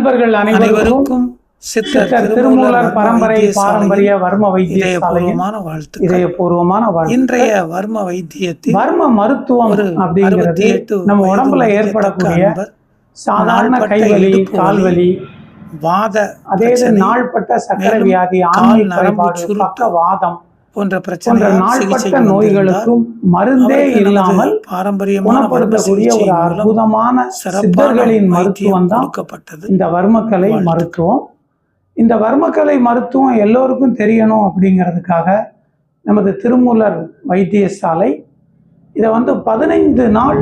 அன்பர்கள் அனைவருக்கும் சித்தர் திருமூலர் பரம்பரை பாரம்பரிய வர்ம வைத்தியசாலையின் இதயபூர்வமான வாழ்த்து. இன்றைய வர்ம வைத்தியத்தில் வர்ம மருத்துவம் அப்படிங்கிறது நம்ம உடம்புல ஏற்படக்கூடிய சாதாரண கைவலி, கால்வலி, வாத, அதே நாள்பட்ட சக்கரை வியாதி, பக்கவாதம் போன்ற நாள்பட்ட நோய்களுக்கும் மருந்தே இல்லாமல் குணப்படுத்தக்கூடிய ஒரு அற்புதமான சித்தர்களின் மருத்துவம் தான் இந்த வர்மக்கலை மருத்துவம். இந்த வர்மக்கலை மருத்துவம் எல்லோருக்கும் தெரியணும் அப்படிங்கிறதுக்காக நமது திருமூலர் வைத்தியசாலை இதை 15 நாள்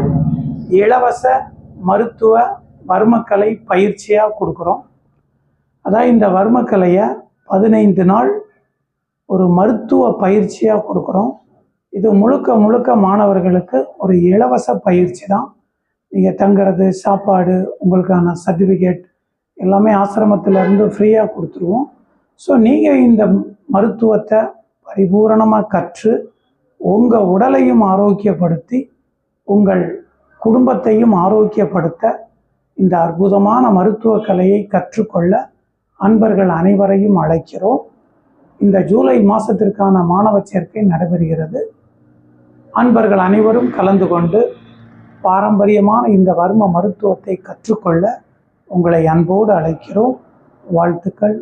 இலவச மருத்துவ வர்மக்கலை பயிற்சியாக கொடுக்குறோம். அதாவது இந்த வர்மக்கலையை 15 நாள் ஒரு மருத்துவ பயிற்சியாக கொடுக்குறோம். இது முழுக்க மாணவர்களுக்கு ஒரு இலவச பயிற்சி தான். நீங்கள் தங்குறது, சாப்பாடு, உங்களுக்கான சர்டிஃபிகேட் எல்லாமே ஆசிரமத்திலேருந்து ஃப்ரீயாக கொடுத்துருவோம். ஸோ நீங்கள் இந்த மருத்துவத்தை பரிபூரணமாக கற்று உங்கள் உடலையும் ஆரோக்கியப்படுத்தி உங்கள் குடும்பத்தையும் ஆரோக்கியப்படுத்த இந்த அற்புதமான மருத்துவ கலையை கற்றுக்கொள்ள அன்பர்கள் அனைவரையும் அழைக்கிறோம். இந்த ஜூலை மாதத்திற்கான மாணவ சேர்க்கை நடைபெறுகிறது. அன்பர்கள் அனைவரும் கலந்து கொண்டு பாரம்பரியமான இந்த வர்ம மருத்துவத்தை கற்றுக்கொள்ள உங்களை அன்போடு அழைக்கிறோம். வாழ்த்துக்கள்.